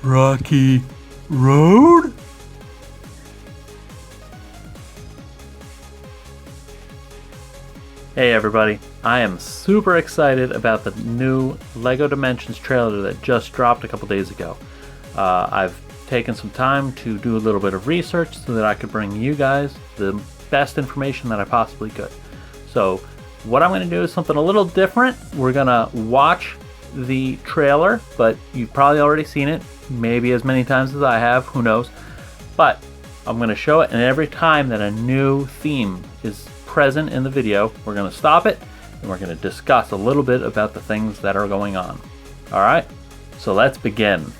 Rocky Road? Hey everybody, I am super excited about the new LEGO Dimensions trailer that just dropped a couple days ago. I've taken some time to do a little bit of research so that I could bring you guys the best information that I possibly could. So what I'm going to do is something a little different. We're going to watch the trailer, but you've probably already seen it, maybe as many times as I have, who knows. But I'm going to show it, and every time that a new theme is present in the video, we're going to stop it and we're going to discuss a little bit about the things that are going on. Alright, so let's begin.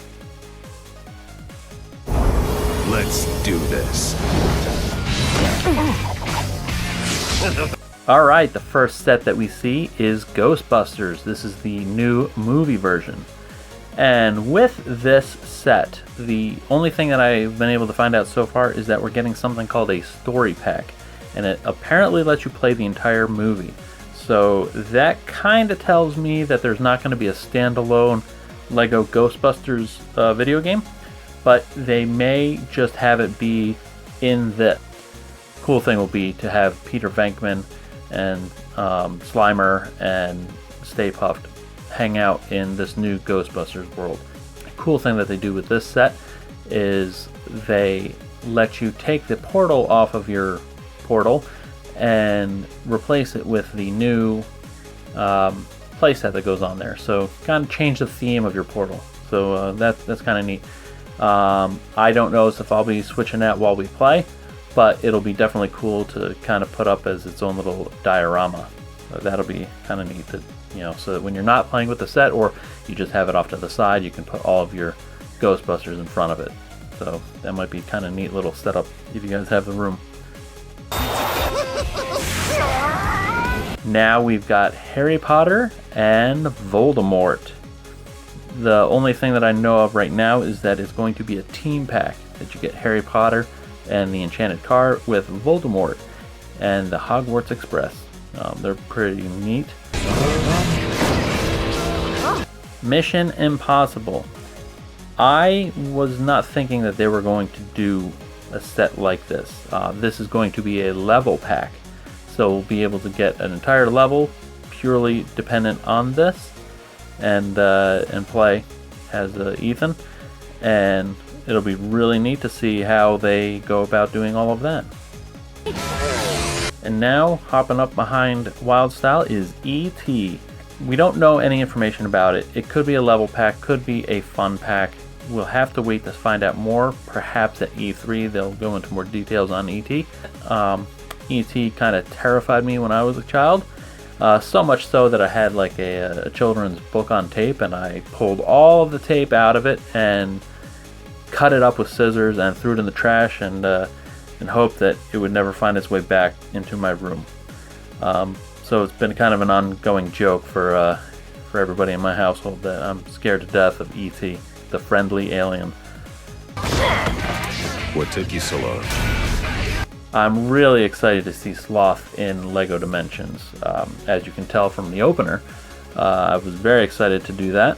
Let's do this. Alright, the first set that we see is Ghostbusters. This is the new movie version. And with this set, the only thing that I've been able to find out so far is that we're getting something called a story pack. And it apparently lets you play the entire movie. So that kind of tells me that there's not going to be a standalone LEGO Ghostbusters video game, but they may just have it be in this. Cool thing will be to have Peter Venkman and Slimer and Stay Puft hang out in this new Ghostbusters world. The cool thing that they do with this set is they let you take the portal off of your portal and replace it with the new playset that goes on there. So kind of change the theme of your portal. So that's kind of neat. I don't know if I'll be switching that while we play, but it'll be definitely cool to kind of put up as its own little diorama. So that'll be kind of neat, that, you know, so that when you're not playing with the set or you just have it off to the side, you can put all of your Ghostbusters in front of it. So that might be kind of neat little setup if you guys have the room. Now we've got Harry Potter and Voldemort. The only thing that I know of right now is that it's going to be a team pack, that you get Harry Potter and the Enchanted Car with Voldemort and the Hogwarts Express. They're pretty neat. Mission Impossible. I was not thinking that they were going to do a set like this. This is going to be a level pack, so we'll be able to get an entire level purely dependent on this, and play as Ethan, and it'll be really neat to see how they go about doing all of that. And now, hopping up behind Wild Style is E.T. We don't know any information about it. It could be a level pack, could be a fun pack. We'll have to wait to find out more. Perhaps at E3 they'll go into more details on E.T. E.T. kind of terrified me when I was a child. So much so that I had like a children's book on tape, and I pulled all of the tape out of it and cut it up with scissors and threw it in the trash, and hoped that it would never find its way back into my room. So it's been kind of an ongoing joke for everybody in my household that I'm scared to death of E.T., the friendly alien. What took you so long? I'm really excited to see Sloth in LEGO Dimensions. As you can tell from the opener, I was very excited to do that,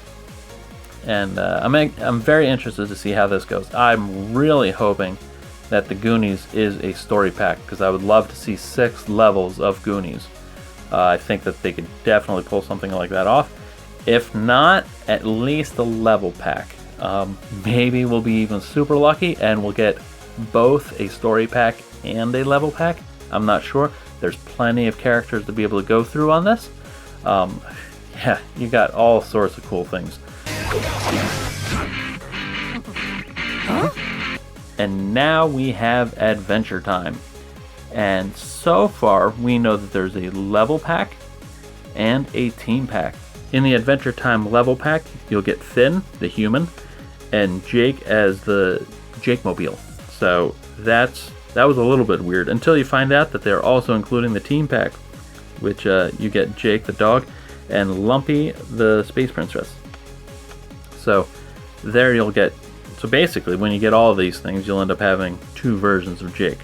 and I'm very interested to see how this goes. I'm really hoping that the Goonies is a story pack, because I would love to see 6 levels of Goonies. I think that they could definitely pull something like that off. If not, at least a level pack. Maybe we'll be even super lucky and we'll get both a story pack and a level pack. I'm not sure. There's plenty of characters to be able to go through on this. Yeah, you got all sorts of cool things. And now we have Adventure Time. And so far, we know that there's a level pack and a team pack. In the Adventure Time level pack, you'll get Finn, the human, and Jake as the Jake-mobile. So that was a little bit weird, until you find out that they're also including the team pack, which you get Jake the dog and Lumpy the space princess. So there you'll get, so basically when you get all of these things, you'll end up having 2 versions of Jake.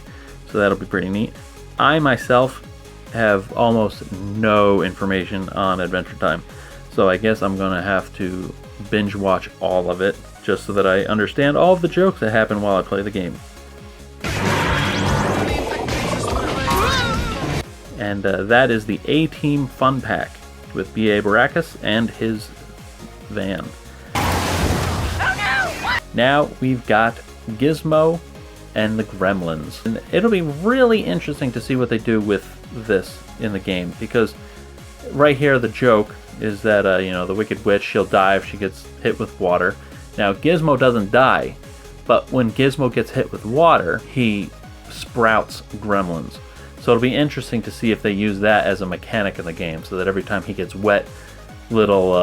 So that'll be pretty neat. I myself have almost no information on Adventure Time, so I guess I'm gonna have to binge watch all of it just so that I understand all of the jokes that happen while I play the game. And that is the A-Team Fun Pack with B.A. Baracus and his van. Now we've got Gizmo and the Gremlins. And it'll be really interesting to see what they do with this in the game, because right here the joke is that the Wicked Witch, she'll die if she gets hit with water. Now Gizmo doesn't die, but when Gizmo gets hit with water, he sprouts gremlins. So it'll be interesting to see if they use that as a mechanic in the game, so that every time he gets wet, little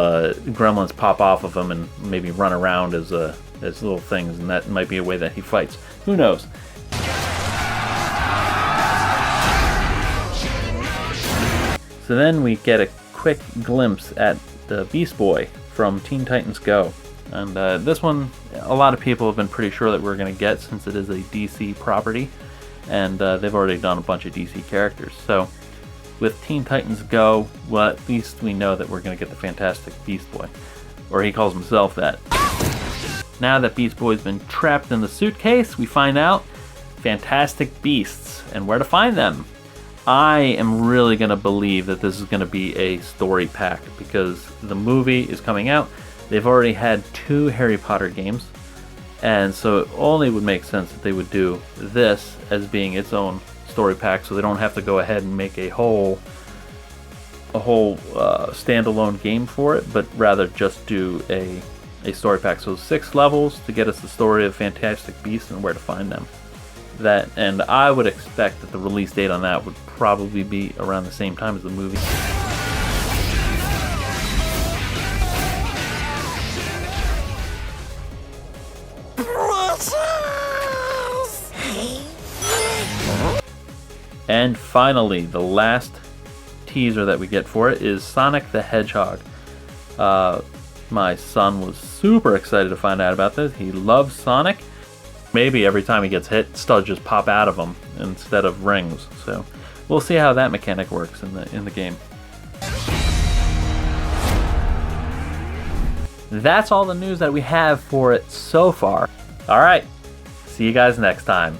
gremlins pop off of him and maybe run around as little things, and that might be a way that he fights. Who knows? So then we get a quick glimpse at the Beast Boy from Teen Titans Go. And this one, a lot of people have been pretty sure that we're going to get, since it is a DC property. And they've already done a bunch of DC characters. So with Teen Titans Go, well, at least we know that we're going to get the Fantastic Beast Boy. Or he calls himself that. Now that Beast Boy's been trapped in the suitcase, we find out Fantastic Beasts and where to find them. I am really going to believe that this is going to be a story pack, because the movie is coming out. They've already had 2 Harry Potter games, and so it only would make sense that they would do this as being its own story pack, so they don't have to go ahead and make a whole standalone game for it, but rather just do a story pack. So 6 levels to get us the story of Fantastic Beasts and where to find them. And I would expect that the release date on that would probably be around the same time as the movie. And finally, the last teaser that we get for it is Sonic the Hedgehog. My son was super excited to find out about this. He loves Sonic. Maybe every time he gets hit, studs just pop out of him instead of rings. So we'll see how that mechanic works in the game. That's all the news that we have for it so far. All right, see you guys next time.